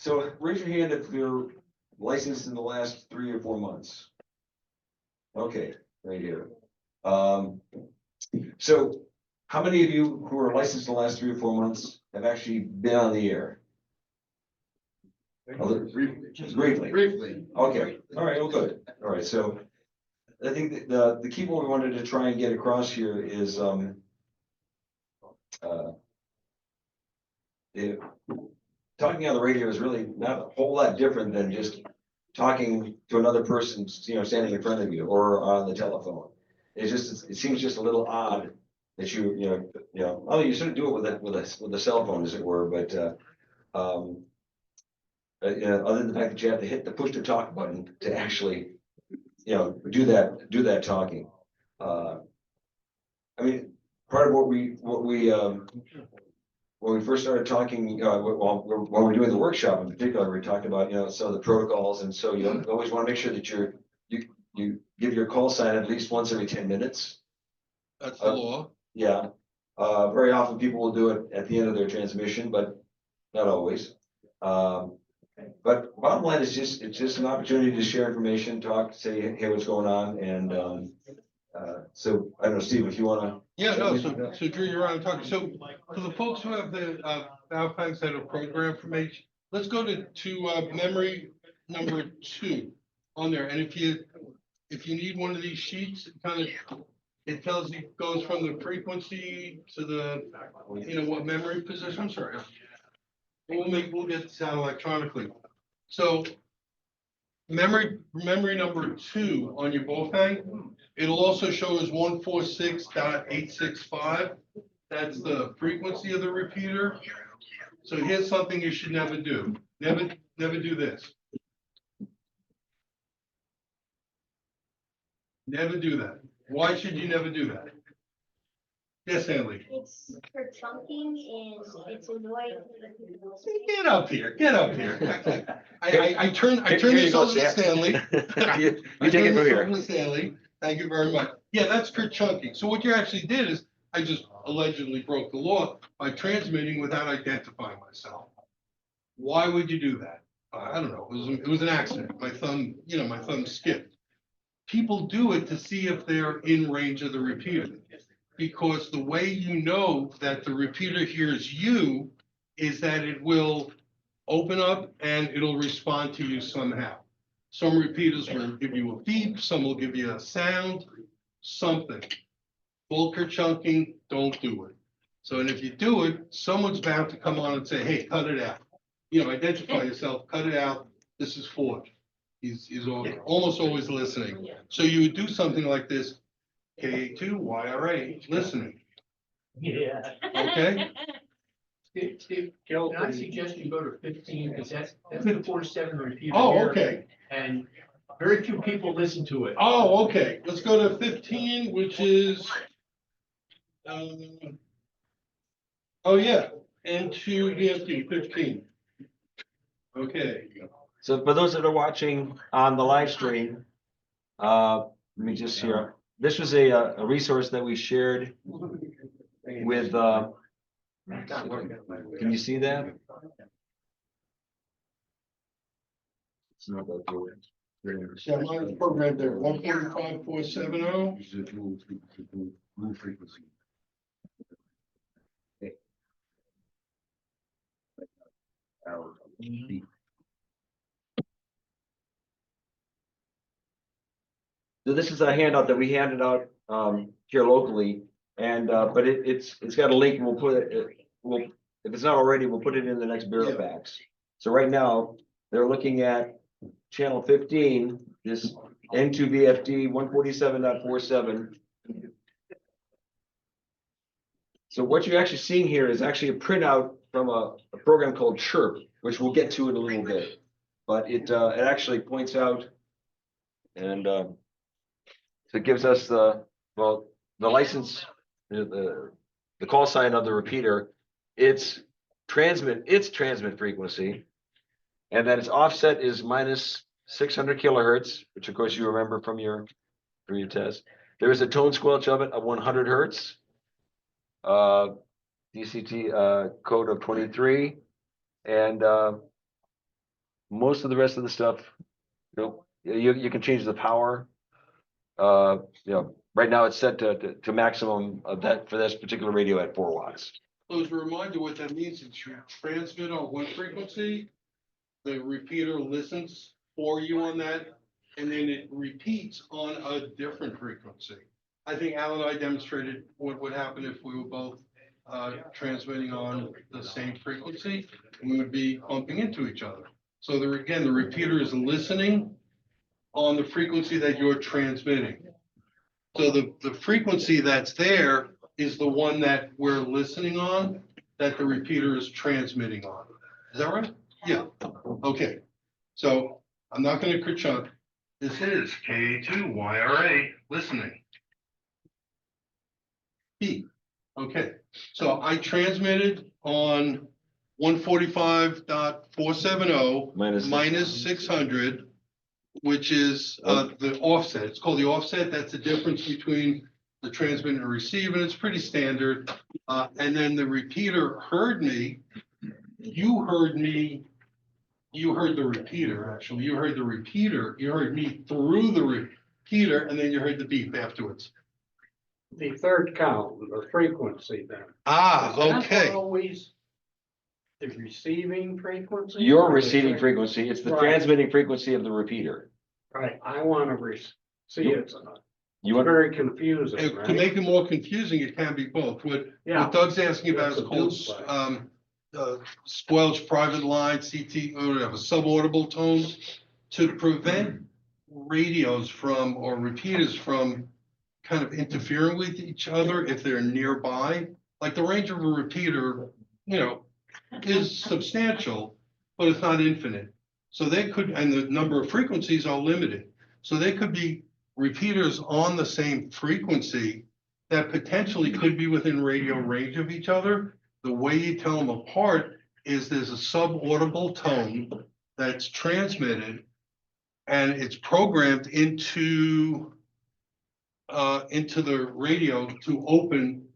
So raise your hand if you're licensed in the last 3 or 4 months. Okay, right here. So how many of you who are licensed in the last 3 or 4 months have actually been on the air? Briefly. Briefly. Okay, all right, well, good. All right, so I think that the key point we wanted to try and get across here is talking on the radio is really not a whole lot different than just talking to another person, standing in front of you or on the telephone. It seems just a little odd that you sort of do it with a cell phone, as it were, but other than the fact that you have to hit the push to talk button to actually, do that talking. I mean, part of what we when we first started talking, when we're doing the workshop in particular, we talked about, some of the protocols, and so you always want to make sure that you give your call sign at least once every 10 minutes. That's the law. Yeah. Very often people will do it at the end of their transmission, but not always. But bottom line is it's just an opportunity to share information, talk, say, hey, what's going on, and so I don't know, Steve, if you want to. Yeah, no, so Drew, you're on talking. So for the folks who have the Valfags that are program information, let's go to memory number 2 on there. And if you need one of these sheets, it tells you, goes from the frequency to the what memory position. I'm sorry. We'll get this out electronically. So memory number 2 on your Wolfgang, it'll also show as 146.865. That's the frequency of the repeater. So here's something you should never do. Never do this. Never do that. Why should you never do that? Yes, Stanley. It's for chunking and it's annoying. Get up here. I turn this over to Stanley. You take it from here. Stanley, thank you very much. Yeah, that's for chunking. So what you actually did is I just allegedly broke the law by transmitting without identifying myself. Why would you do that? I don't know. It was an accident. My thumb skipped. People do it to see if they're in range of the repeater. Because the way you know that the repeater hears you is that it will open up and it'll respond to you somehow. Some repeaters will give you a beep, some will give you a sound, something. Bulk or chunking, don't do it. So, and if you do it, someone's bound to come on and say, hey, cut it out. Identify yourself, cut it out. This is Ford. He's almost always listening. So you would do something like this. K2 YRA listening. Yeah. Okay. Steve, can I suggest you go to 15 because that's the 47 repeater. Oh, here, okay. And very few people listen to it. Oh, okay. Let's go to 15, which is oh yeah, N2 EFD 15. Okay. So for those that are watching on the live stream, let me just here. This was a resource that we shared with. Can you see that? It's not that good. Yeah, mine's programmed there. 145.470. So this is a handout that we handed out here locally, and but it's got a link. We'll put it. If it's not already, we'll put it in the next bureau packs. So right now they're looking at channel 15, this N2VFD 147.47. So what you're actually seeing here is actually a printout from a program called Chirp, which we'll get to in a little bit. But it actually points out, and so it gives us the license, the call sign of the repeater, its transmit frequency, and then its offset is minus 600 kilohertz, which of course you remember from your test. There is a tone squelch of it of 100 hertz, DCT code of 23, and most of the rest of the stuff, you can change the power. Right now it's set to maximum of that for this particular radio at 4 watts. So as a reminder, what that means is you transmit on one frequency, the repeater listens for you on that, and then it repeats on a different frequency. I think Al and I demonstrated what would happen if we were both transmitting on the same frequency, and we would be bumping into each other. So there, again, the repeater is listening on the frequency that you're transmitting. So the frequency that's there is the one that we're listening on, that the repeater is transmitting on. Is that right? Yeah, okay. So I'm not gonna kerchunk. This is K2YRA listening. B, okay. So I transmitted on 145.470 minus 600, which is the offset. It's called the offset. That's the difference between the transmit and receive, and it's pretty standard. And then the repeater heard me. You heard me. You heard the repeater, actually. You heard the repeater. You heard me through the repeater, and then you heard the beep afterwards. The third count, the frequency then. Ah, Is that okay. always the receiving frequency? Your or the receiving frequency, it's the Right. transmitting frequency of the repeater. Right, I want to see it's You want, very confusing, To right? make it more confusing, it can be both. What Doug's asking about is It's a called duplex. squelch private line, CT, or whatever, subaudible tones, to prevent radios from, or repeaters from kind of interfering with each other if they're nearby. Like the range of a repeater, is substantial, but it's not infinite. So they could, and the number of frequencies are limited. So they could be repeaters on the same frequency that potentially could be within radio range of each other. The way you tell them apart is there's a subaudible tone that's transmitted, and it's programmed into the radio to open,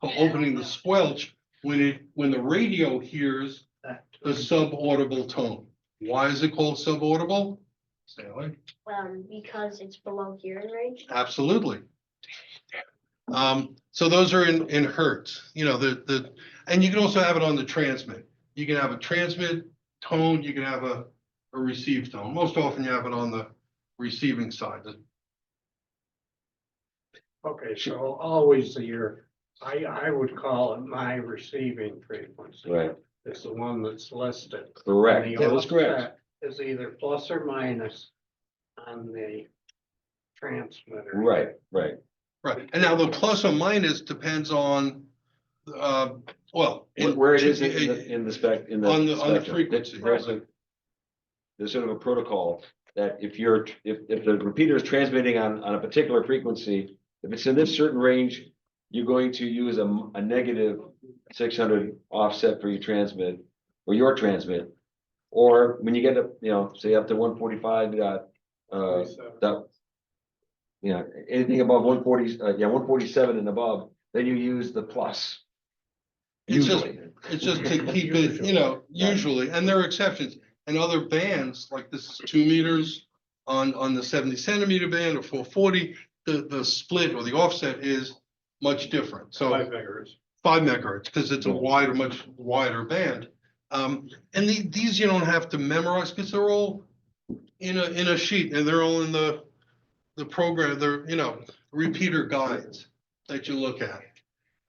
opening the squelch when the radio hears the subaudible tone. Why is it called subaudible? Stanley? Because it's below hearing range. Absolutely. So those are in hertz, and you can also have it on the transmit. You can have a transmit tone, you can have a receive tone. Most often you have it on the receiving side. Okay, so always I would call it my receiving frequency. right, It's the one that's listed. correct, And that the is correct. offset is either plus or minus on the transmitter. Right. Right. And now the plus or minus depends on, Where it is in the spec, in the. on the spectrum. frequency. There's sort of a protocol that if the repeater is transmitting on a particular frequency, if it's in this certain range, you're going to use a negative 600 offset for your transmit, or your transmit. Or when you get up, say up to 145, anything above 147 and above, then you use the plus. It's just, Usually. it's just to keep it, usually, and there are exceptions. And other bands, like this is 2 meters on the 70 centimeter band or 440, the split or the offset is much different. So 5 megahertz. 5 megahertz, because it's a much wider band. And these you don't have to memorize because they're all in a sheet, and they're all in the program. They're repeater guides that you look at.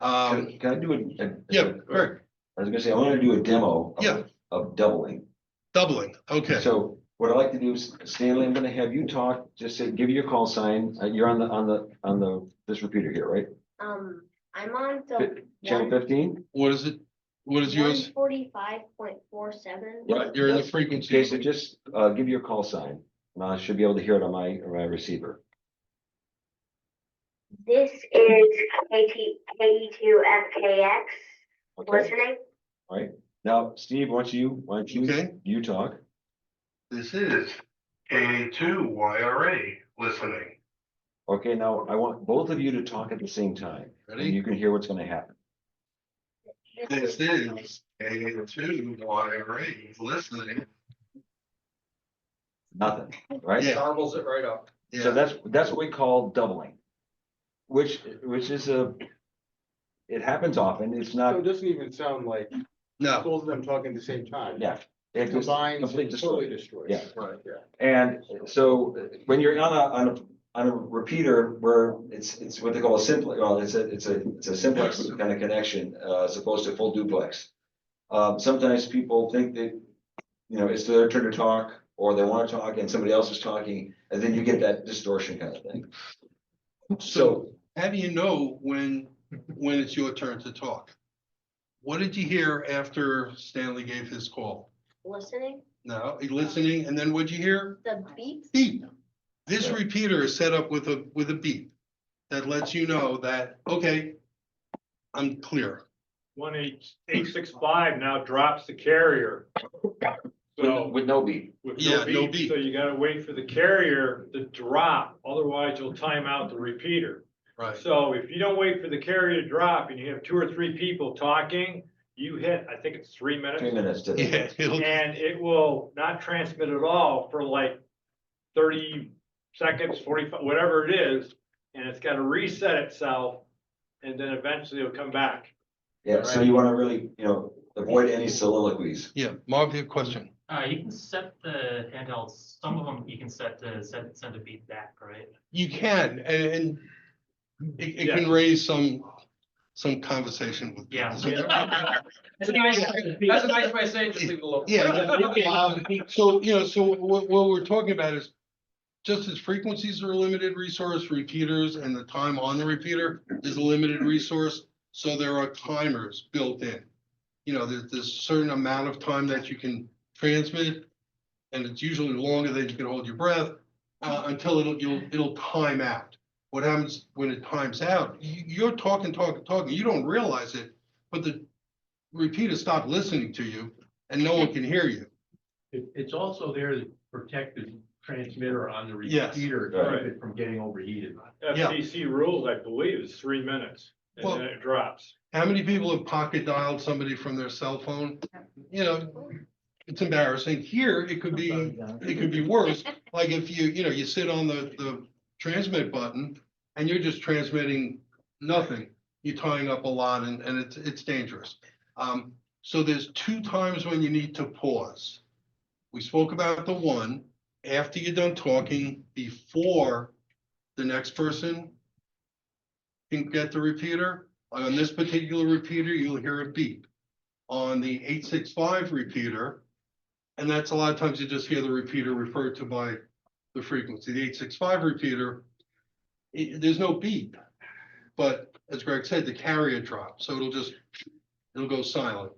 Can I do it? Yeah, right. I was gonna say, I want to do a demo Yeah. of doubling. Doubling. Okay. So what I'd like to do is, Stanley, I'm gonna have you talk, just say, give your call sign. You're on this repeater here, right? I'm on the Channel 15? What is it? What is yours? 145.47. Right, you're in the frequency. Okay, so just give your call sign, and I should be able to hear it on my receiver. This is KE2FKX Okay, listening. all right. Now, Steve, why don't you, Okay. you talk? This is K2YRA listening. Okay, now I want both of you to talk at the same time, and Ready? you can hear what's gonna happen. This is K2YRA listening. nothing, right? Yeah. Gobbles it right up. So that's what we call doubling. Which is it happens often, it's So not, it doesn't even sound like No, both of them talking at the same time. yeah. It just Combines complete and totally distortion. destroys. Yeah. Right, yeah. And so when you're on a repeater where it's what they call a simplex, well, it's a simplex kind of connection, as opposed to full duplex. Sometimes people think that, it's their turn to talk, or they want to talk and somebody else is talking, and then you get that distortion kind of thing. so how do you know when it's your turn to talk? What did you hear after Stanley gave his call? Listening, No, listening, and then what'd you hear? the beep, Beep. This Right. repeater is set up with a beep that lets you know that, okay, I'm clear. 18865 now drops the carrier. So With no beat. with Yeah, no no beep, beep. so you gotta wait for the carrier to drop, otherwise you'll time out the repeater. Right. So if you don't wait for the carrier to drop and you have 2 or 3 people talking, you hit, I think it's 3 minutes. 3 minutes to the. Yeah, And it will not transmit at all for like 30 seconds, 45, whatever it is. And it's gotta reset itself and then eventually it'll come back. Yeah, so you wanna really, avoid any soliloquies. yeah, Marv, your question. You can set the handhelds, some of them you can set to send a beat back, right? You can, and it can raise some conversation with. Yeah. That's a nice way of saying just leave it alone. Yeah, so, so what we're talking about is just as frequencies are a limited resource, repeaters and the time on the repeater is a limited resource. So there are timers built in. There's a certain amount of time that you can transmit, and it's usually longer than you can hold your breath, until it'll time out. What happens when it times out, you're talking, you don't realize it, but the repeater stopped listening to you and no one can hear you. It's also there to protect the transmitter on the Yes. repeater, Right. keep it from getting overheated. Yeah. FCC rules, I believe, is 3 minutes and Well- then it drops. How many people have pocket dialed somebody from their cell phone? It's embarrassing. Here, it could be worse. Like if you sit on the transmit button and you're just transmitting nothing, you're tying up a lot and it's dangerous. So there's 2 times when you need to pause. We spoke about the one after you're done talking, before the next person can get the repeater. On this particular repeater, you'll hear a beep. On the 865 repeater, and that's a lot of times you just hear the repeater referred to by the frequency. The 865 repeater, there's no beep, but as Greg said, the carrier drops, so it'll go silent.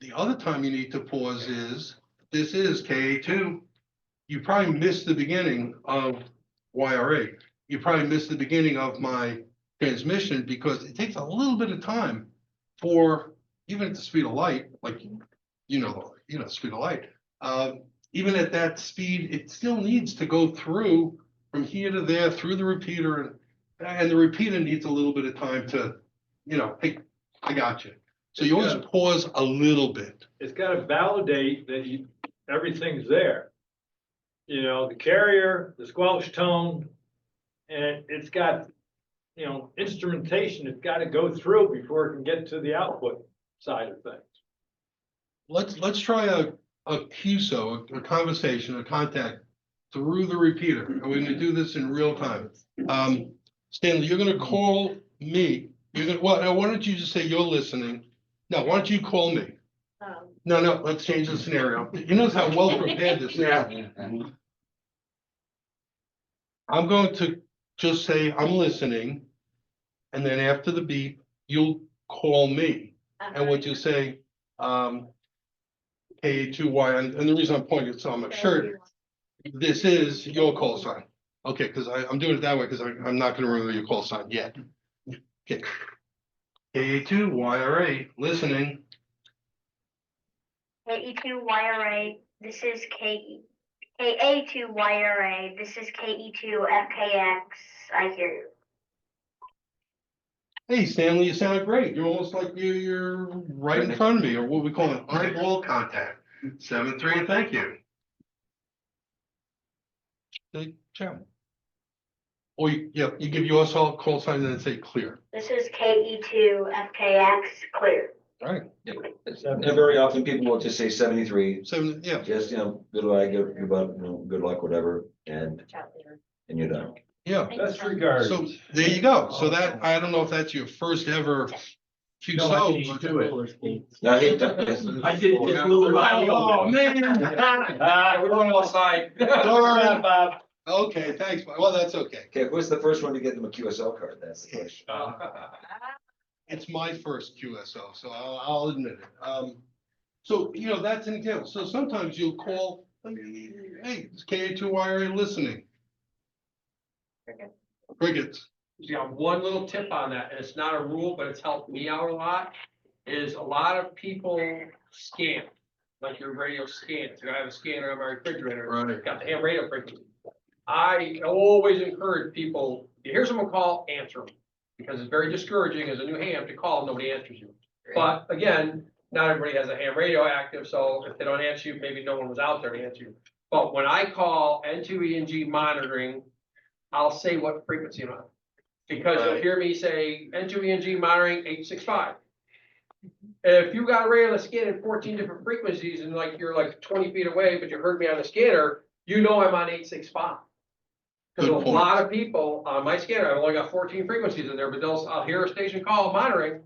The other time you need to pause this is KA2. You probably missed the beginning of YRA. You probably missed the beginning of my transmission because it takes a little bit of time for, even at the speed of light, like, the speed of light. Even at that speed, it still needs to go through from here to there, through the repeater, and the repeater needs a little bit of time to, hey, I got you. So you always pause a little bit. It's gotta validate that everything's there. The carrier, the squelch tone, and it's got, instrumentation, it's gotta go through before it can get to the output side of things. Let's try a QSO, a conversation, a contact through the repeater. And we're gonna do this in real time. Stanley, you're gonna call me. Why don't you just say you're listening? No, why don't you call me? No, let's change the scenario. You notice how well prepared this is. I'm going to just say I'm listening, and then after the beep, you'll call me. And what you say, K2Y, and the reason I'm pointing it, so I'm sure this is your call sign. Okay, because I'm doing it that way because I'm not gonna remember your call sign yet. Okay. K2YRA, listening. KE2YRA, this is KA2YRA, this is KE2FKX, I hear you. Hey, Stanley, you sound great. You're almost like you're right in front of me, or what we call an eyeball contact. 7-3, thank you. Say channel. Or you give US all call sign and then say clear. This is KE2 FKX clear. All right. And very often people will just say 73, 7, yeah. just, good luck, good luck, good luck, whatever, and you're done. Yeah. Best regards. So there you go. So that, I don't know if that's your first ever QSO. but- I hate that. I did it just a little while ago. Oh, man. We're going outside. Sorry. Bob. Okay, thanks. Well, that's okay. Okay, who's the first one to get them a QSL card? That's the question. It's my first QSO, so I'll admit it. So, that's an example. So sometimes you'll call, hey, is KA2YRA listening? Crickets. You got one little tip on that, and it's not a rule, but it's helped me out a lot, is a lot of people scan, like your radio scans. I have a scanner on my refrigerator, Right. got the ham radio frequency. I always encourage people, if you hear someone call, answer them, because it's very discouraging as a new ham to call, nobody answers you. But again, not everybody has a ham radio active, so if they don't answer you, maybe no one was out there to answer you. But when I call N2E&G monitoring, I'll say what frequency I'm on. Because you'll hear me say N2E&G monitoring 865. If you got a radio on the scanner at 14 different frequencies and you're like 20 feet away, but you heard me on the scanner, you know I'm on 865. Because a Good point. lot of people on my scanner, I've only got 14 frequencies in there, but I'll hear a station call monitoring.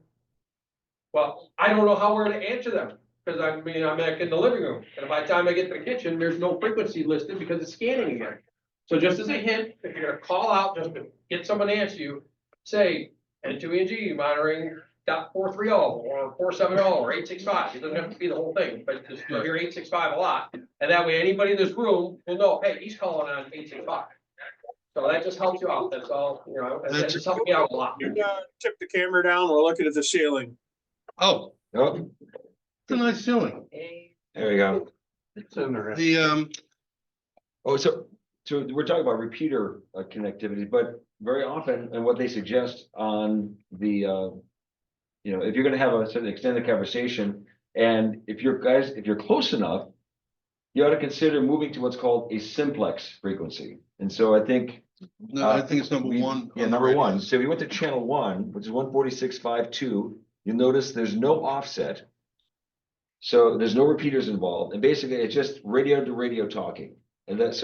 Well, I don't know how we're gonna answer them, because I'm back in the living room, and by the time I get to the kitchen, there's no frequency listed because it's scanning again. So just as a hint, if you're gonna call out just to get someone to answer you, say N2E&G monitoring .430 or 470 or 865. It doesn't have to be the whole thing, but just you'll hear 865 a lot. And that way, anybody in this room will know, hey, he's calling on 865. So that just helps you out. That's all, that just helped me out a lot. Tip the camera down, we're looking at the ceiling. Oh, Oh, it's a nice ceiling. there we go. The, Oh, so we're talking about repeater connectivity, but very often, and what they suggest on the, if you're gonna have a sort of extended conversation, and if you're close enough, you ought to consider moving to what's called a simplex frequency. And so I think. no, I think it's number one. Yeah, number one. So we went to channel 1, which is 146.52. You'll notice there's no offset. So there's no repeaters involved, and basically it's just radio to radio talking. And that's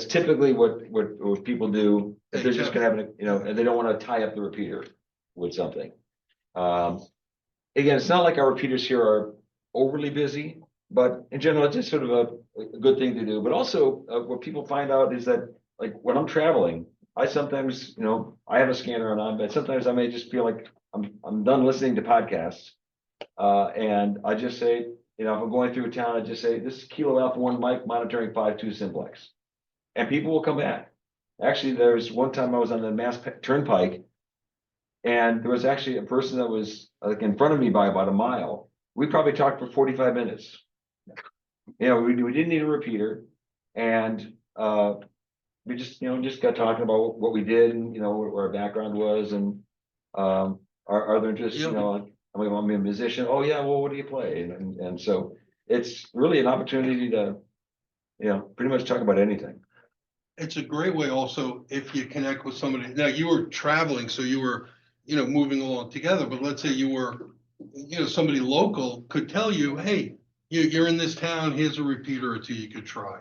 typically what people do if they're just gonna have and they don't want to tie up the repeater with something. Again, it's not like our repeaters here are overly busy, but in general, it's just sort of a good thing to do. But also, what people find out is that, like, when I'm traveling, I sometimes, I have a scanner on, but sometimes I may just feel like I'm done listening to podcasts. And I just say, if I'm going through a town, I just say, this is Kilo Alpha 1 Mike monitoring 5-2 simplex. And people will come back. Actually, there was one time I was on the Mass Turnpike, and there was actually a person that was like in front of me by about a mile. We probably talked for 45 minutes. We didn't need a repeater, and we just got talking about what we did and what our background was and our other interests. I'm a musician. Oh yeah, well, what do you play? And so it's really an opportunity to pretty much talk about anything. It's a great way also if you connect with somebody. Now you were traveling, so you were, moving along together, but let's say you were, somebody local could tell you, hey, you're in this town, here's a repeater or two you could try,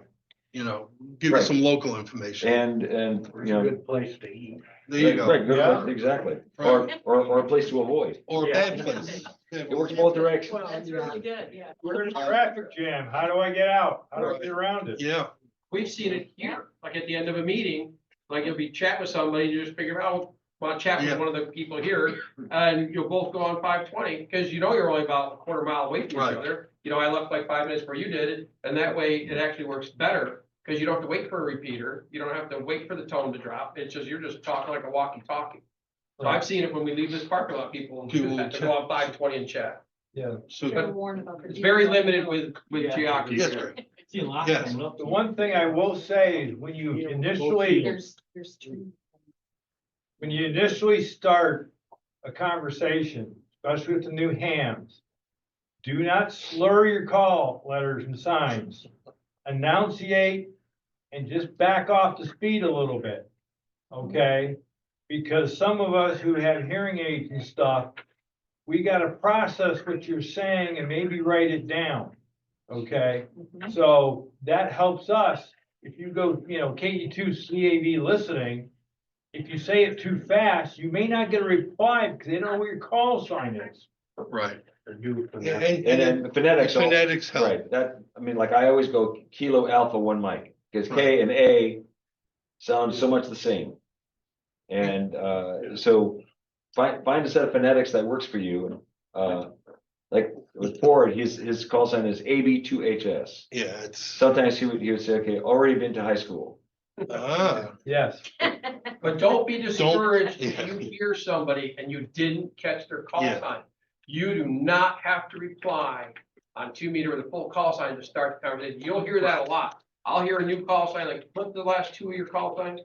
give Right. you some local information. And Good place to eat. There you go. Right, good place, exactly. Or a place to avoid. Or a bad place. It works both directions. Well, that's really good, yeah. We're in a traffic jam. How do I get out? How do I get around it? Yeah, We've seen it here, like at the end of a meeting, like you'll be chatting with somebody, you just figure out, well, chat with Yeah. one of the people here, and you'll both go on 520, because you're only about a quarter mile away from Right. each other. I left like 5 minutes where you did, and that way it actually works better, because you don't have to wait for a repeater, you don't have to wait for the tone to drop, you're just talking like a walkie-talkie. So I've seen it when we leave this parking lot, people have to go on 520 and chat. so, It's very limited with Yeah. geography. yes, sir. See a lot Yes. coming up. The one thing I will say is when you initially start a conversation, especially with the new hams, do not slur your call letters and signs. Enunciate and just back off the speed a little bit, okay? Because some of us who have hearing aids and stuff, we gotta process what you're saying and maybe write it down, okay? So that helps us, if you go, KE2 CAV listening, if you say it too fast, you may not get a reply because they don't know where your call sign is. Right. And then the phonetics. Phonetics help. Right, that, I mean, like I always go kilo alpha one mic, because K Right. and A sound so much the same. And so find a set of phonetics that works for you. Like with Ford, his call sign is AB2HS. Yeah, it's, Sometimes he would say, okay, already been to high school. Yes. But don't be discouraged if yeah. you hear somebody and you didn't catch their call Yeah. sign. You do not have to reply on 2 meter with a full call sign to start the conversation. You'll hear that a lot. I'll hear a new call sign, like, what's the last 2 of your call signs?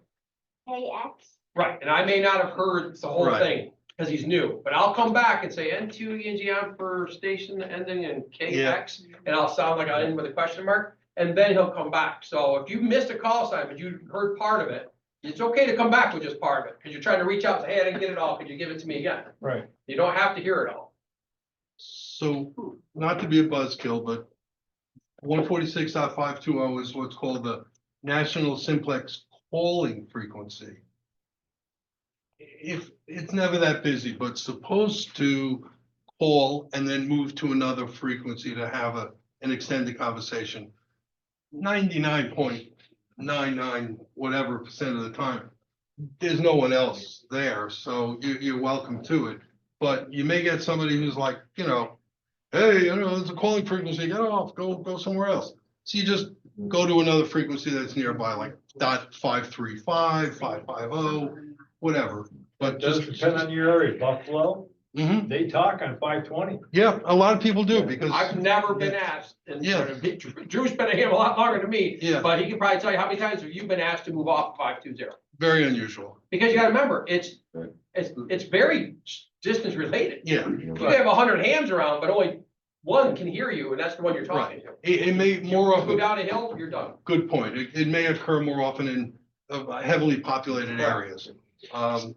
KX. Right, and I may not have heard the whole Right. thing, because he's new, but I'll come back and say N2 ENG on for station ending in KX, and I'll sound like I end with a question mark, and then he'll come back. So if you missed a call sign, but you heard part of it, it's okay to come back with just part of it, because you're trying to reach out and say, hey, I didn't get it all, could you give it to me again? Right. You don't have to hear it all. So, not to be a buzzkill, but 146.520 is what's called the National Simplex Calling Frequency. If it's never that busy, but supposed to call and then move to another frequency to have an extended conversation. 99.99 whatever percent of the time, there's no one else there, so you're welcome to it. But you may get somebody who's like, hey, there's a calling frequency, get off, go somewhere else. So you just go to another frequency that's nearby, like .535, 550, whatever. But It does just depend on your area. Buffalo, Mhm. they talk on 520. Yeah, a lot of people do because I've never been asked, and Yeah. Drew's been here a lot longer than me, Yeah. but he can probably tell you how many times have you been asked to move off 520? very unusual. Because you gotta remember, it's Right. very distance related. Yeah, You can have 100 hands around, but only one can hear you, and that's the one you're talking to. it may more You often. go down a hill, you're done. Good point. It may occur more often in heavily populated areas. To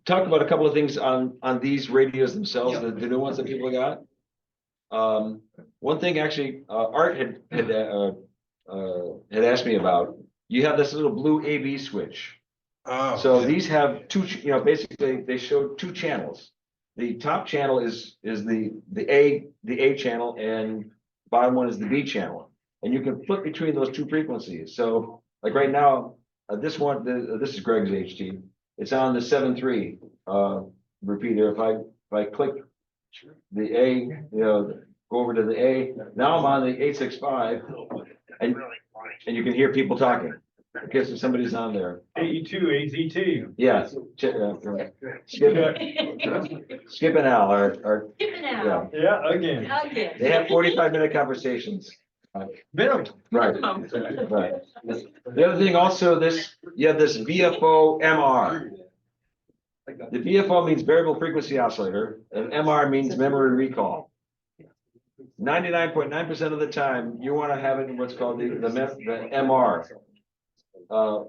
talk about a couple of things on these radios themselves, Yeah. the new ones that people got. One thing actually, Art had asked me about, you have this little blue AV switch. So Yeah. these have two, basically they show two channels. The top channel is the A channel, and bottom one is the B channel. And you can flip between those two frequencies. So like right now, this one, this is Greg's HT. It's on the 7.3 repeater. If I click the A, go over to the A, now I'm on the 865, and you can hear people talking. In case if somebody's on there. AE2, AZT. Yeah. Skip and Al are, Skipping yeah, out. Yeah, again. Okay. they have 45-minute conversations. Minimum. Right, right. The other thing also, you have this VFO MR. The VFO means variable frequency oscillator, and MR means memory recall. 99.9% of the time, you want to have it in what's called the MR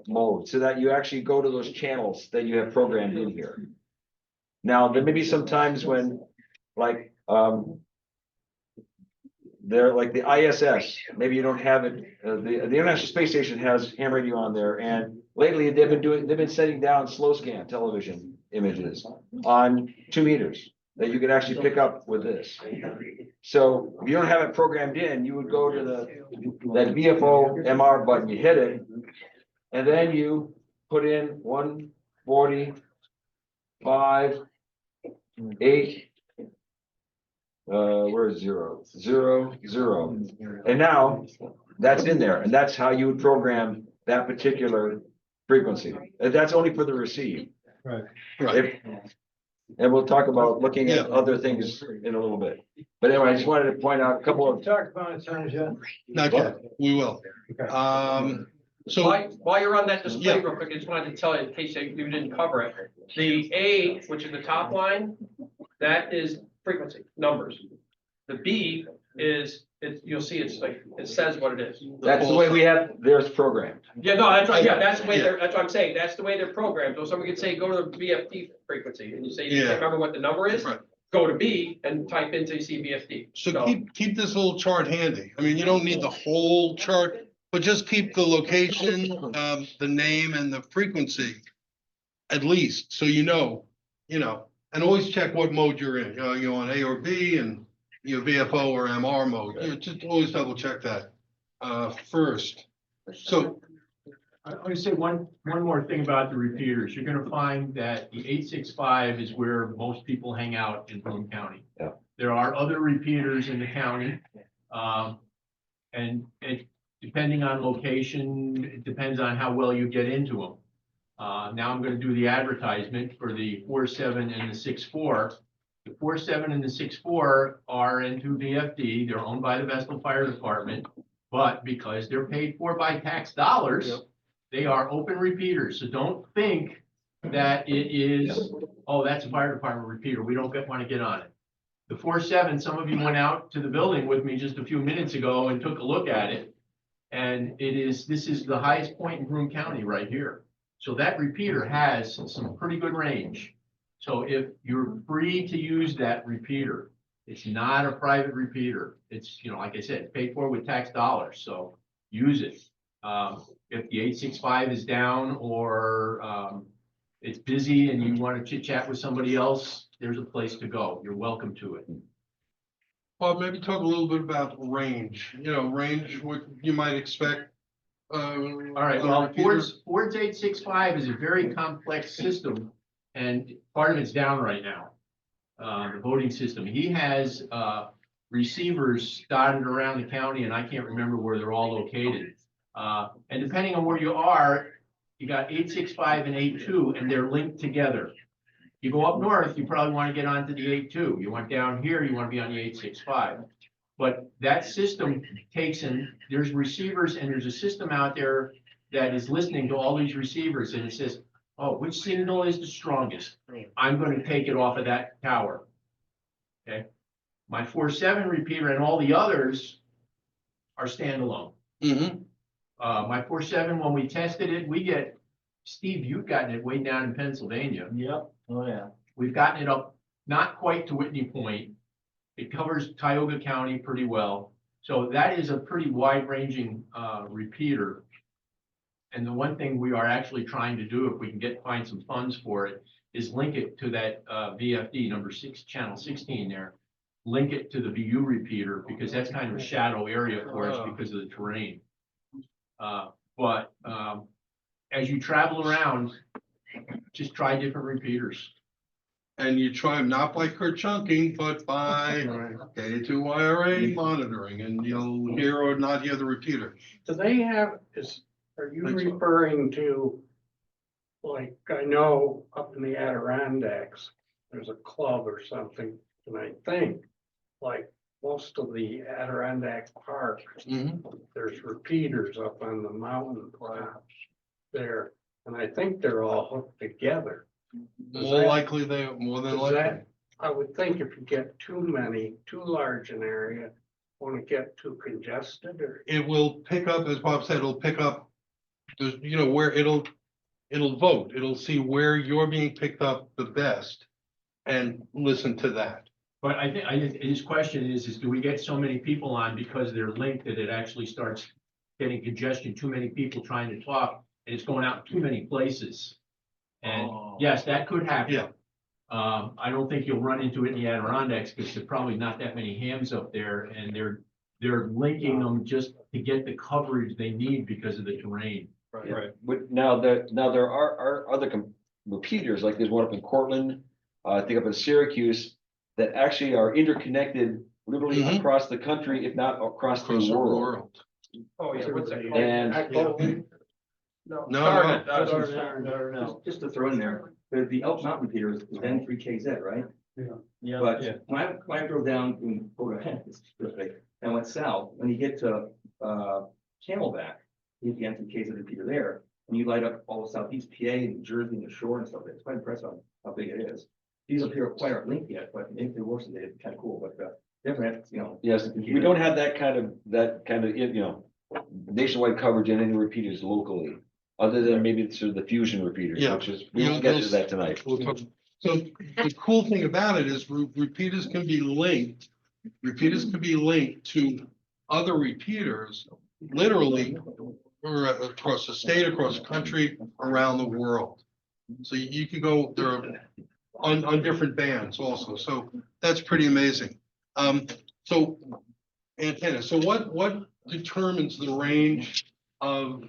mode, so that you actually go to those channels that you have programmed in here. Now, there may be some times when, like, they're like the ISS, maybe you don't have it, the International Space Station has ham radio on there, and lately they've been sending down slow scan television images on 2 meters that you could actually pick up with this. So if you don't have it programmed in, you would go to that VFO MR button, you hit it, and then you put in 145, 8, where's 0, 0, 0. And now that's in there, and that's how you would program that particular frequency. And that's only for the receive. Right. Right. And we'll talk about looking at Yeah. other things in a little bit. But anyway, I just wanted to point out a couple of. Talk about it, Tom, yeah. Not yet. We will. So While you're on that display Yeah. real quick, I just wanted to tell you in case you didn't cover it. The A, which is the top line, that is frequency, numbers. The B is you'll see it's like, it says what it is. That's the way we have theirs programmed. Yeah, no, that's right, yeah, that's the way that's what I'm saying, that's the way they're programmed, so someone could say, go to the VFD frequency, and you say, you Yeah. can't remember what the number is, Right. go to B and type in, so you see VFD. So keep this little chart handy. I mean, you don't need the whole chart, but just keep the location, the name and the frequency. At least, so you know, and always check what mode you're in. You're on A or B and VFO or MR mode. Just always double check that first. So I want to say one more thing about the repeaters. You're gonna find that the 865 is where most people hang out in Bloom County. Yeah. There are other repeaters in the county. And it, depending on location, it depends on how well you get into them. Now I'm gonna do the advertisement for the 4.7 and the 6.4. The 4.7 and the 6.4 are into VFD. They're owned by the Vestal Fire Department. But because they're paid for by tax dollars, they are open repeaters. So don't think that it is, oh, that's a fire department repeater. We don't want to get on it. The 4.7, some of you went out to the building with me just a few minutes ago and took a look at it. And this is the highest point in Broome County right here. So that repeater has some pretty good range. So if you're free to use that repeater, it's not a private repeater. It's, like I said, it's paid for with tax dollars, so use it. If the 865 is down or it's busy and you want to chit chat with somebody else, there's a place to go. You're welcome to it. Bob, maybe talk a little bit about range, range, what you might expect. All right, well, Ford's 865 is a very complex system, and part of it's down right now. The voting system. He has receivers dotted around the county, and I can't remember where they're all located. And depending on where you are, you got 865 and 82, and they're linked together. You go up north, you probably want to get onto the 82. You want down here, you want to be on the 865. But that system takes in, there's receivers, and there's a system out there that is listening to all these receivers, and it says, oh, which signal is the strongest? I'm going to take it off of that tower. Okay. My 4.7 repeater and all the others are standalone. Mm-hmm. My 4.7, when we tested it, we get, Steve, you've gotten it way down in Pennsylvania. Yep, oh yeah. We've gotten it up, not quite to Whitney Point. It covers Tioga County pretty well. So that is a pretty wide-ranging repeater. And the one thing we are actually trying to do, if we can find some funds for it, is link it to that VFD number 6, channel 16 there. Link it to the VU repeater, because that's kind of a shadow area for us because of the terrain. But as you travel around, just try different repeaters. And you try not by Kurt chunking, but by K2YRA monitoring, and you'll hear or not hear the repeater. Do they have, are you Think so. referring to, like, I know up in the Adirondacks, there's a club or something, and I think, like, most of the Adirondack parks, there's repeaters up on the mountain tops there, and I think they're all hooked together. More likely more than likely. I would think if you get too large an area, won't it get too congested, or? It will pick up, as Bob said, it'll pick up, where it'll vote. It'll see where you're being picked up the best and listen to that. But I think his question is do we get so many people on because they're linked that it actually starts getting congestion, too many people trying to talk, and it's going out too many places. And yes, that could happen. Yeah. I don't think you'll run into it in the Adirondacks because there's probably not that many hams up there, and they're linking them just to get the coverage they need because of the terrain. Right. But now there are other repeaters, like there's one up in Cortland, I think up in Syracuse, that actually are interconnected literally across the country, if not across the world. Oh, yeah, what's that called? And No. Just to throw in there, the Elk Mountain repeater is then 3KZ, right? Yeah. But when I drove down in and went south, when you get to Camelback, you have the N3KZ repeater there, and you light up all of Southeast PA and New Jersey and the shore and stuff. It's quite impressive how big it is. These up here quite aren't linked yet, but if they're worse, they're kind of cool. But different, you know. Yes, we don't have that kind of, nationwide coverage in any repeaters locally, other than maybe sort of the fusion repeaters, Yeah. which is, we won't get to that tonight. So the cool thing about it is repeaters can be linked to other repeaters, literally, or across the state, across the country, around the world. So you can go there on different bands also, so that's pretty amazing. So antenna, so what determines the range of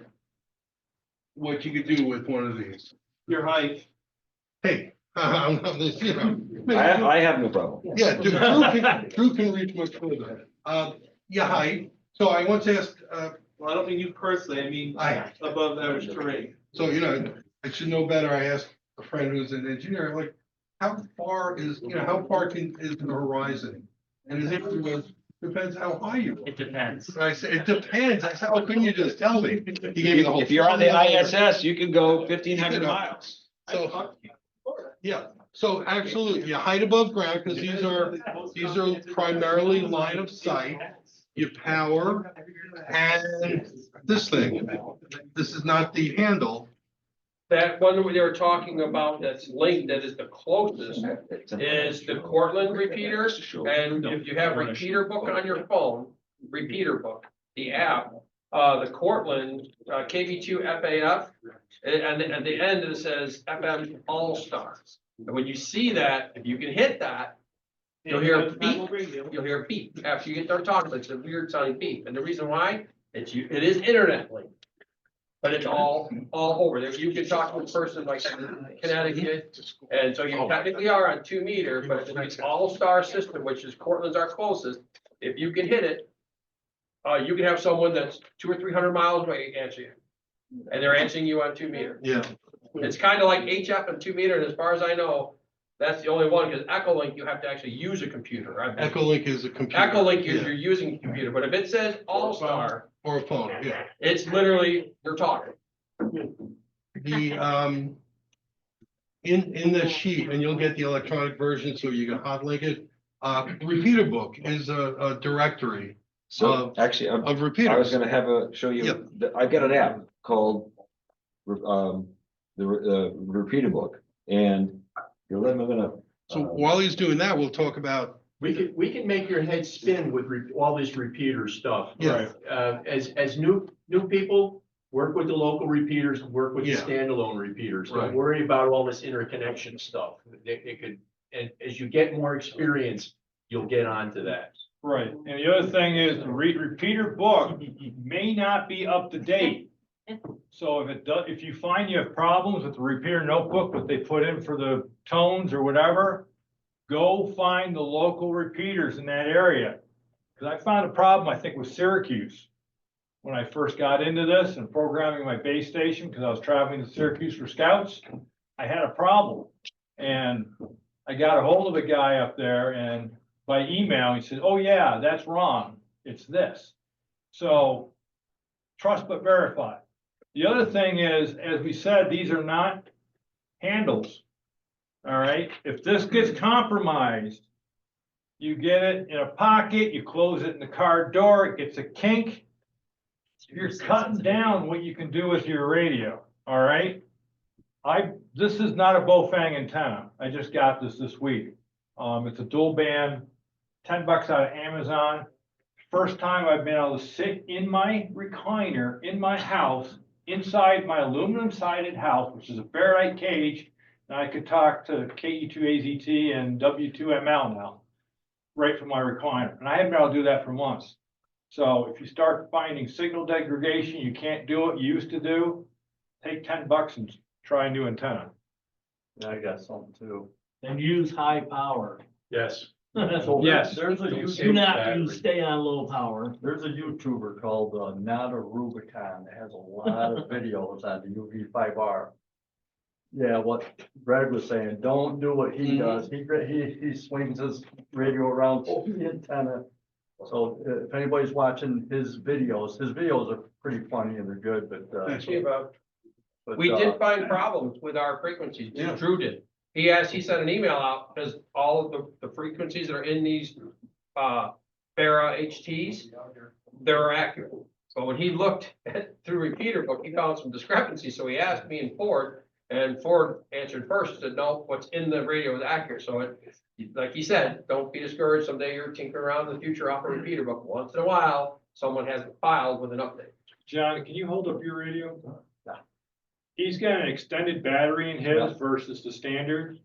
what you could do with one of these? Your height. Hey, you know. I have no problem. Yeah, Drew can reach much further. Your height, so I want to ask, Well, I don't mean you personally, I mean I, above average terrain. so, you know, I should know better. I asked a friend who's an engineer, like, how far is the horizon? And his answer was, depends how high you are. It depends. And I said, it depends. I said, oh, couldn't you just tell me? He gave me the whole. If you're on the formula. ISS, you can go 1,500 miles. So, yeah, so absolutely, your height above ground, because these are primarily line of sight, your power, and this thing. This is not the handle. That one they were talking about that's linked, that is the closest, is the Cortland repeater. And if you have repeater book on your phone, repeater book, the app, the Cortland, KV2 FAF, and at the end it says FM All Stars. And when you see that, if you can hit that, you'll hear a beep, after you get done talking, it's a weird sounding beep. And the reason why, it is internet link. But it's all over there. You can talk to a person like in Connecticut, and so you technically are on 2 meters, but it's all-star system, which is Cortland's our closest. If you can hit it, you can have someone that's 200 or 300 miles away answer you, and they're answering you on 2 meters. Yeah. It's kind of like HF and 2 meter, and as far as I know, that's the only one, because Echolink, you have to actually use a computer. Echolink is a computer. Echolink is Yeah. you're using a computer, but if it says all-star, Or a phone, yeah. it's literally, you're talking. The, in the sheet, and you'll get the electronic version, so you can hot link it. The repeater book is a directory So actually, of I was repeaters. gonna show Yep. you, I've got an app called the repeater book, and I'm gonna. So while he's doing that, we'll talk about, We can make your head spin with all this repeater stuff. Yeah. As new people, work with the local repeaters, work with the Yeah. standalone repeaters. Right. Don't worry about all this interconnection stuff. It could, and as you get more experience, you'll get onto that. Right, and the other thing is, the repeater book may not be up to date. So if you find you have problems with the repeater notebook, what they put in for the tones or whatever, go find the local repeaters in that area. Cause I found a problem, I think, with Syracuse. When I first got into this and programming my base station, cause I was traveling to Syracuse for scouts, I had a problem. And I got a hold of a guy up there, and by email, he said, oh yeah, that's wrong, it's this. So trust but verify. The other thing is, as we said, these are not handles. All right, if this gets compromised, you get it in a pocket, you close it in the car door, it gets a kink. You're cutting down what you can do with your radio, all right? This is not a Bofang antenna. I just got this week. It's a dual band, $10 out of Amazon. First time I've been able to sit in my recliner in my house, inside my aluminum sided house, which is a Faraday cage, and I could talk to KE2AZT and W2ML now, right from my recliner. And I haven't been able to do that for months. So if you start finding signal degradation, you can't do what you used to do, take $10 and try a new antenna. I got something too. And use high power. Yes. Yes. There's a, do not use stay on low power. There's a YouTuber called Not a Rubicon that has a lot of videos on the UV5R. Yeah, what Brad was saying, don't do what he does. He swings his radio around over the antenna. So if anybody's watching his videos are pretty funny and they're good, but We did find problems with our frequencies. Yeah. Drew did. He sent an email out because all of the frequencies that are in these Farah HTs, they're accurate. But when he looked at through repeater book, he found some discrepancies, so he asked me and Ford answered first, said, no, what's in the radio is accurate, so it, like he said, don't be discouraged, someday you're tinkering around in the future off a repeater book, once in a while, someone has filed with an update. John, can you hold up your radio? He's got an extended battery in his versus the standard,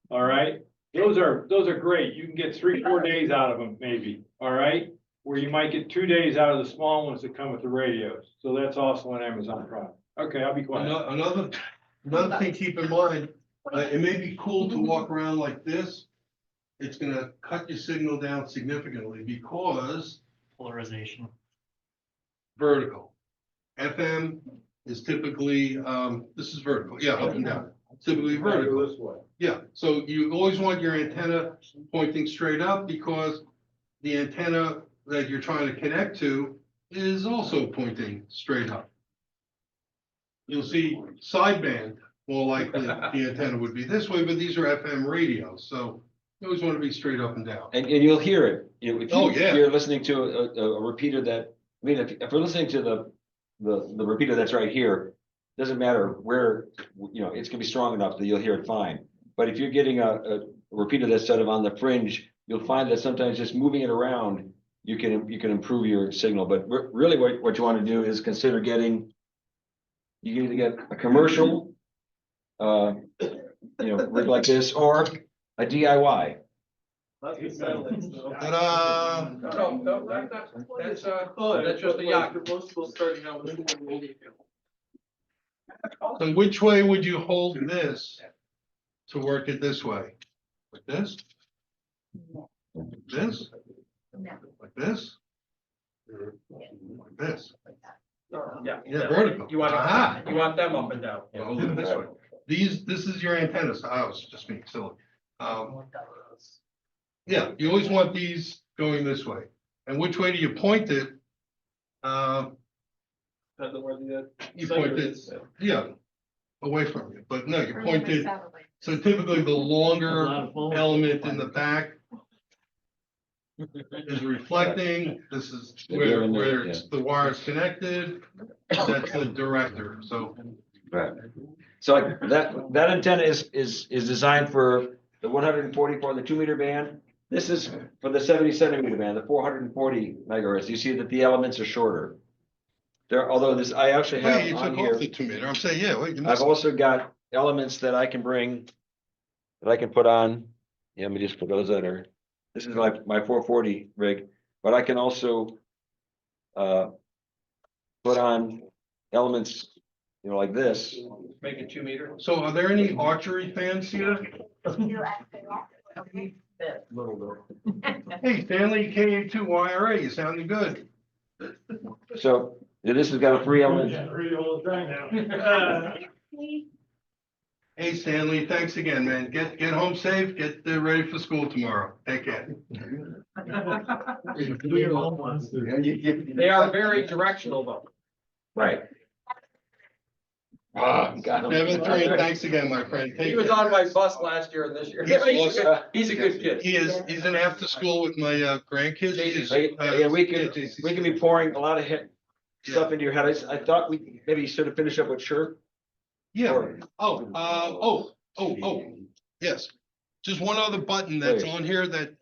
all right? Those are great, you can get 3-4 days out of them, maybe, all right? Where you might get 2 days out of the small ones that come with the radios, so that's also an Amazon product. Okay, I'll be quiet. Another thing, keep in mind, it may be cool to walk around like this. It's gonna cut your signal down significantly because Polarization. vertical. FM is typically, this is vertical, yeah, up and down, typically vertical. This way. Yeah, so you always want your antenna pointing straight up because the antenna that you're trying to connect to is also pointing straight up. You'll see sideband, more likely the antenna would be this way, but these are FM radios, so you always want to be straight up and down. And you'll hear it. If Oh, yeah. you're listening to a repeater that, I mean, if we're listening to the repeater that's right here, doesn't matter where, it's gonna be strong enough that you'll hear it fine. But if you're getting a repeater that's sort of on the fringe, you'll find that sometimes just moving it around, you can improve your signal. But really what you want to do is consider getting, you can either get a commercial, rig like this, or a DIY. Ta-da! No, that's just a yacht. So which way would you hold this to work it this way? Like this? This? Like this? Like this? Yeah. Yeah, vertical. You want, Ah. you want them up and down. Well, hold it this way. This is your antenna, so I was just being silly. Yeah, you always want these going this way. And which way do you point it? You point it, yeah, away from you, but no, you point it, so typically the longer element in the back is reflecting, this is where it's, the wire is connected, that's the director, so. Right. So like that antenna is designed for the 144, the 2-meter band. This is for the 70 centimeter band, the 440 megahertz. You see that the elements are shorter. Although I actually have Hey, you on took here, off the 2-meter, I'm saying, yeah, wait, you I've missed. also got elements that I can bring, that I can put on. Yeah, let me just put those in there. This is my 440 rig, but I can also put on elements, like this. Make it 2 meter. So are there any archery fans here? Hey, Stanley, KA2YRA, you sounding good. So this has got a 3 element. Hey, Stanley, thanks again, man. Get home safe, get ready for school tomorrow. Take care. They are very directional though. Right. Got him. 7-3, thanks again, my friend. Take He was care. on my bus last year and this year. He's a good kid. He's an after school with my grandkids. Yeah, we can be pouring a lot of stuff into your head. I thought we maybe sort of finish up with Chirp. Yeah, yes. Just one other button that's on here that,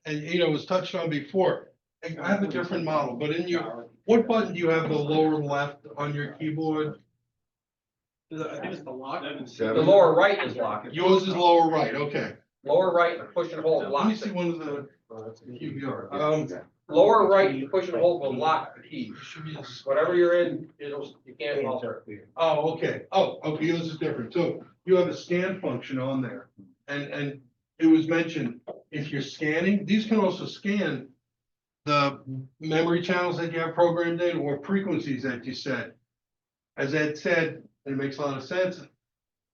was touched on before. I have a different model, but what button do you have the lower left on your keyboard? I think it's the lock. The lower right is locked. Yours is lower right, okay. Lower right, push and hold Let me lock. see one of the QVR. Lower right, you push and hold will lock the key. Whatever you're in, you can't alter it. Oh, okay. Oh, okay, yours is different. So you have a scan function on there. And it was mentioned, if you're scanning, these can also scan the memory channels that you have programmed in or frequencies that you set. As Ed said, it makes a lot of sense.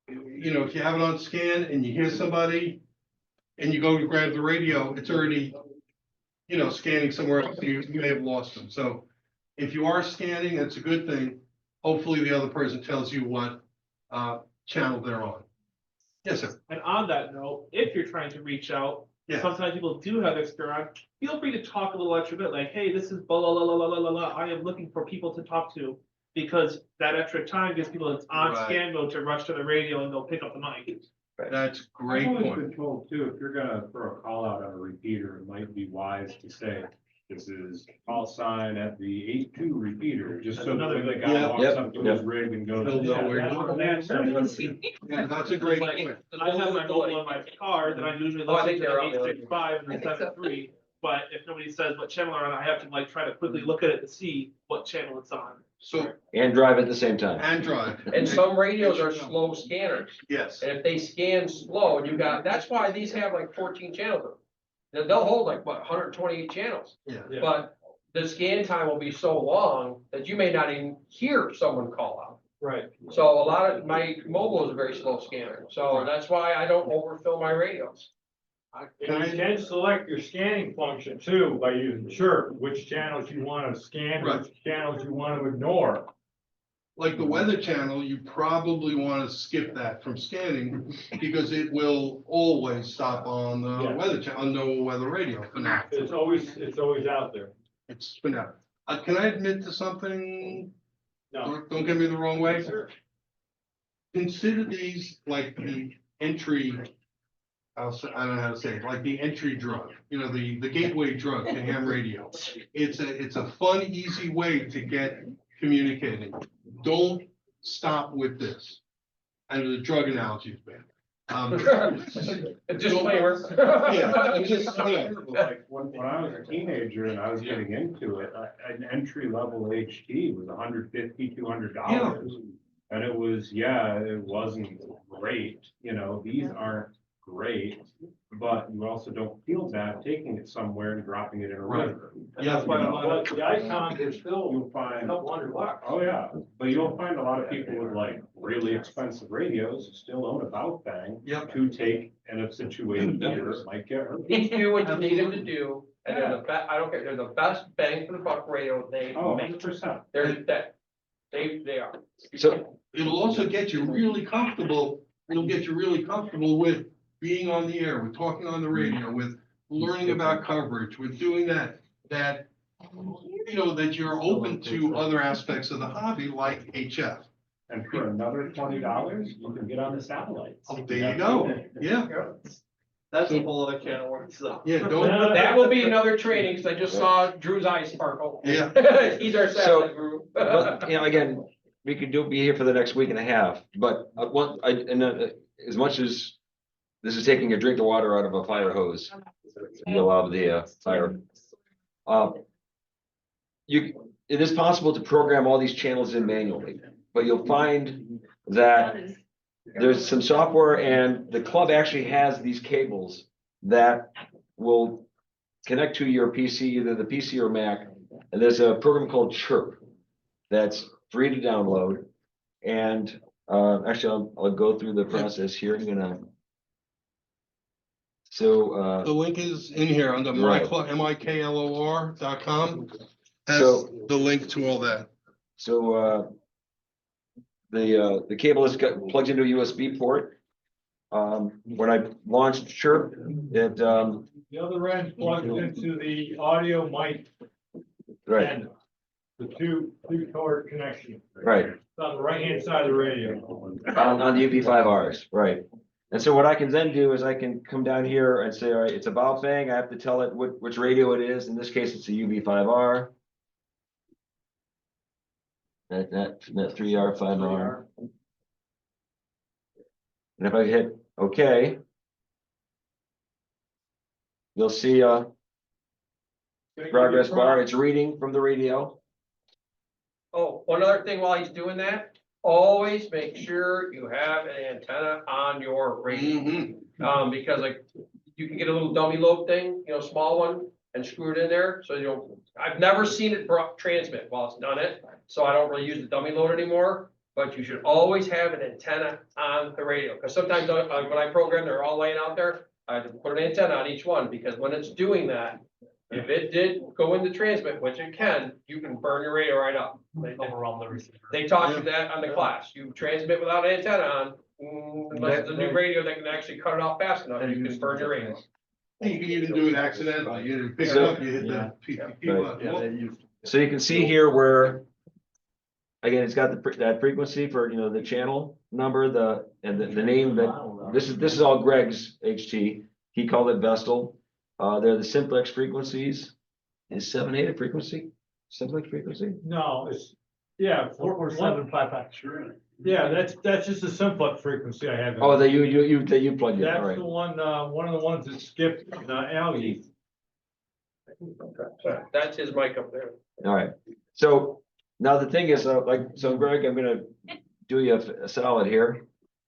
If you have it on scan and you hear somebody and you go to grab the radio, it's already, scanning somewhere else. You may have lost them. So if you are scanning, that's a good thing. Hopefully the other person tells you what channel they're on. Yes, sir. And on that note, if you're trying to reach out Yeah. sometimes people do have their speaker on, feel free to talk a little extra bit, like, hey, this is blah, blah, blah, blah, blah, blah, blah, I am looking for people to talk to. Because that extra time gives people that's on Right. scan mode to rush to the radio and they'll pick up the mic. That's a great I've always point. been told too, if you're gonna throw a call out on a repeater, it might be wise to say, this is call sign at the 8-2 repeater, just so that when the guy Yeah. walks Yep. up to his rig and goes. He'll know where "Yeah, you're that's- Yeah, that's a great point. I have my mobile on my car that I usually Oh, I listen think to they're the on there. 865 and the 73. But if nobody says what channel they're on, I have to like try to quickly look at it to see what channel it's on. So, And drive at the same time. Android. And some radios are slow scanners. Yes. And if they scan slow, and you got, that's why these have like 14 channels. They'll hold like, what, 128 channels? Yeah. Yeah. But the scan time will be so long that you may not even hear someone call out. Right. So a lot of, my mobile is a very slow scanner, so that's why I don't overfill my radios. And you can select your scanning function too by using chirp, which channels you want to scan, Right. which channels you want to ignore. Like the weather channel, you probably want to skip that from scanning because it will always stop on the Yeah. weather channel, no weather radio for now. It's always out there. It's for now. Can I admit to something? No. Don't get me the wrong way. Consider these like the entry. I don't know how to say it, like the entry drug, you know, the gateway drug to ham radio. It's a fun, easy way to get communicating. Don't stop with this. And the drug analogy is bad. Disclaimer. Yeah, it's just, yeah. Like, when I was a teenager and I was getting into it, an entry level HT was $150, $200. And it was, it wasn't great, you know, these aren't great, but you also don't feel bad taking it somewhere and dropping it in a river. And that's why a lot of the icons are still You'll find, a couple $100. oh yeah, but you'll find a lot of people with like really expensive radios who still own a bout thing. Yep. To take in a situation where it might get hurt. They do what you need them to do, and they're the best, I don't care, they're the best bang for the buck radio they Oh, make. 100%. They are. So, It'll also get you really comfortable. It'll get you really comfortable with being on the air, with talking on the radio, with learning about coverage, with doing that, you know, that you're open to other aspects of the hobby like HF. And for another $20, you can get on the satellites. Oh, there you go. Yeah. That's a whole other can of worms, so. Yeah, don't, That will be another training, because I just saw Drew's eyes sparkle. yeah. He's our satellite guru. but, you know, again, we could be here for the next week and a half, but as much as this is taking a drink of water out of a fire hose, you allow the fire. It is possible to program all these channels in manually, but you'll find that there's some software and the club actually has these cables that will connect to your PC, either the PC or Mac. And there's a program called Chirp that's free to download. And actually, I'll go through the process here. I'm gonna. So The link is in here under Right. miklor.com. Has So- the link to all that. So the cable is plugged into a USB port. When I launched Chirp, it The other end plugs into the audio mic right, and the two cord connection. right. It's on the right-hand side of the radio. On the UP5Rs, right. And so what I can then do is I can come down here and say, all right, it's a Baofeng. I have to tell it which radio it is. In this case, it's a UB5R. That 3R, 5R. And if I hit OK, you'll see a progress bar. It's reading from the radio. Oh, one other thing while he's doing that, always make sure you have an antenna on your radio. Mhm. Because like, you can get a little dummy lobe thing, you know, small one, and screw it in there, so you don't, I've never seen it transmit while it's done it, so I don't really use the dummy load anymore. But you should always have an antenna on the radio, because sometimes when I program, they're all laying out there, I have to put an antenna on each one, because when it's doing that, if it did go into transmit, which it can, you can burn your radio right up. Overwhelm the receiver. They taught you that on the class. You transmit without an antenna on, unless it's a new radio that can actually cut it off fast enough, you can burn your radio. You can even do it accidentally. You pick it up, you hit the PPP button. So you can see here where, again, it's got that frequency for, the channel number, and the name that, this is all Greg's HT. He called it Vestal. They're the simplex frequencies. Is 7/8 a frequency? Simplex frequency? No, it's, yeah, 44755. Sure. yeah, that's just a simplex frequency I have. in Oh, there. that you plugged in, all That's right. the one of the ones that skipped the alley. That's his mic up there. All right, so now the thing is, so Greg, I'm gonna do you a solid here.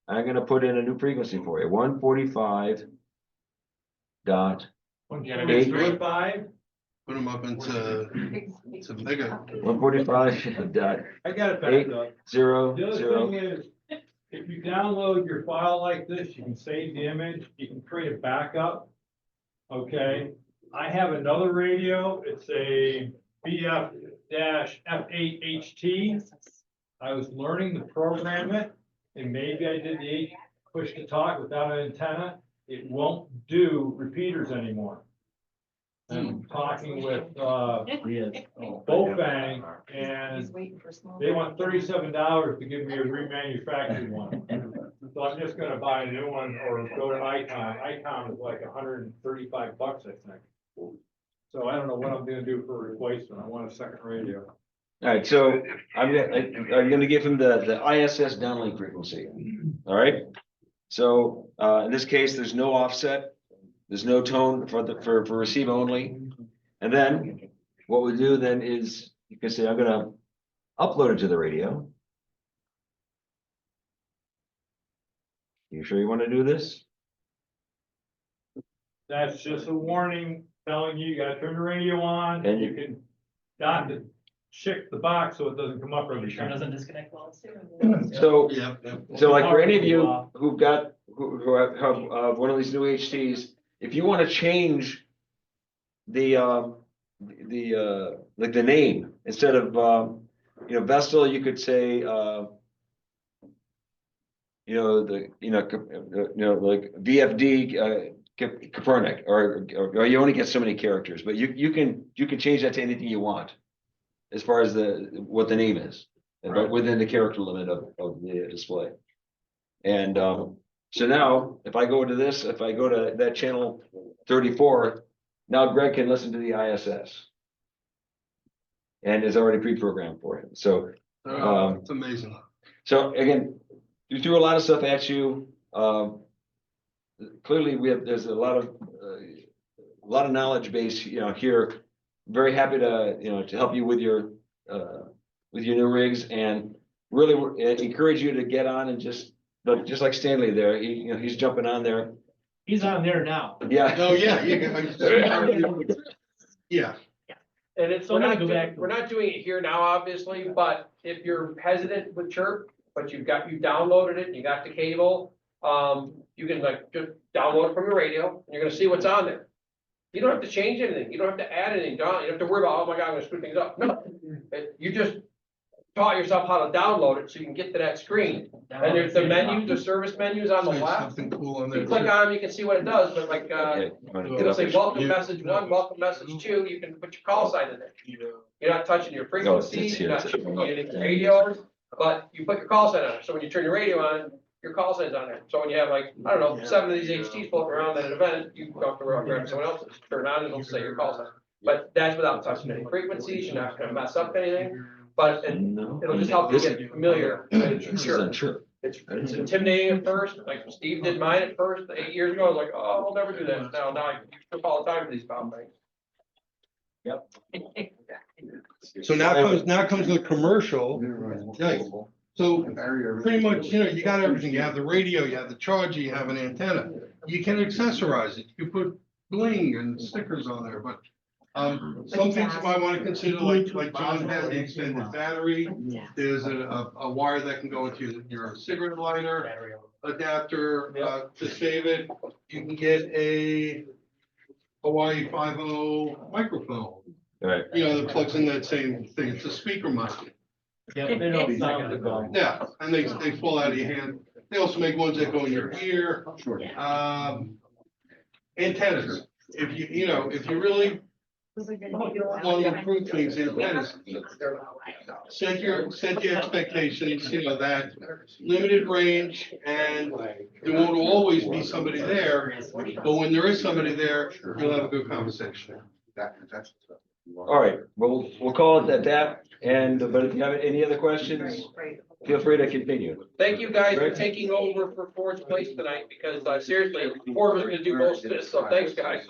I'm gonna put in a new frequency for you, 145. Dot, 145. Put them up into mega. 145 dot I got it back up. 0 The other 0. thing is, if you download your file like this, you can save the image, you can create a backup. Okay, I have another radio, it's a BF-F8HT. I was learning to program it, and maybe I did the push to talk without an antenna. It won't do repeaters anymore. I'm talking with, Bofang, and they want $37 to give me a remanufactured one. So I'm just gonna buy a new one or go to Icon. Icon is like $135, I think. So I don't know what I'm gonna do for a replacement. I want a second radio. All right, so I'm gonna give him the ISS downlink frequency. All right. So in this case, there's no offset, there's no tone for receive only. And then what we do then is you can say, I'm gonna upload it to the radio. You sure you want to do this? That's just a warning telling you, you gotta turn the radio on, and you can dot the check the box so it doesn't come up every Sure time. doesn't disconnect well. So, Yeah. so like for any of you who have one of these new HTs, if you want to change the like the name, instead of Vestal, you could say like VFD Copernic, or you only get so many characters, but you can change that to anything you want as far as what the name is, but within the character limit of the display. And so now, if I go to that channel 34, now Greg can listen to the ISS. And is already pre-programmed for him. So It's amazing. so again, we threw a lot of stuff at you. Clearly there's a lot of knowledge base, here. Very happy to, to help you with your new rigs, and really encourage you to get on and just like Stanley there, he's jumping on there. He's on there now. Yeah. Oh, yeah. Yeah. And it's, So I'm gonna go back to we're not doing it here now, obviously, but if you're hesitant with Chirp, but you downloaded it, and you got the cable, you can just download it from your radio, and you're gonna see what's on there. You don't have to change anything. You don't have to add anything. You don't have to worry about, oh my God, I'm gonna screw things up. No, you just taught yourself how to download it so you can get to that screen. And there's the menus, the service menus on the There's left. something cool on there. You click on them, you can see what it does, but like, it'll say welcome Yeah. message 1, welcome message 2, you can put your call sign in there. You're not touching your frequencies, you're not touching any radios, but you put your call sign on it. So when you turn your radio on, your call sign's on there. So when you have like, I don't know, 7 of these HTs floating around at an event, you go up to grab someone else's, turn it on, and it'll say your call sign. But that's without touching any frequencies, you're not gonna mess up anything, but it'll just help you get familiar. Sure. It's intimidating at first, like Steve did mine at first, 8 years ago, I was like, oh, I'll never do that. Now I use all the time for these pound things. So now comes the commercial. Nice. So pretty much, you got everything. You have the radio, you have the charger, you have an antenna. You can accessorize it. You put bling and stickers on there, but some things you might want to consider, like John has the extended battery. There's a wire that can go into your cigarette lighter adapter to save it. You can get a Hawaii 5.0 microphone. Right. That plugs in that same thing. It's a speaker mic. Yeah, they don't sound as well. Yeah, and they fall out of your hand. They also make ones that go in your ear. Sure. Antennas. if if you really want to improve things in Dennis, set your expectations, that limited range, and there won't always be somebody there, but when there is somebody there, you'll have a good conversation. All right, well, we'll call it at that, and, but if you have any other questions, feel free to continue. Thank you guys for taking over for fourth place tonight, because seriously, Ford was gonna do most of this, so thanks, guys.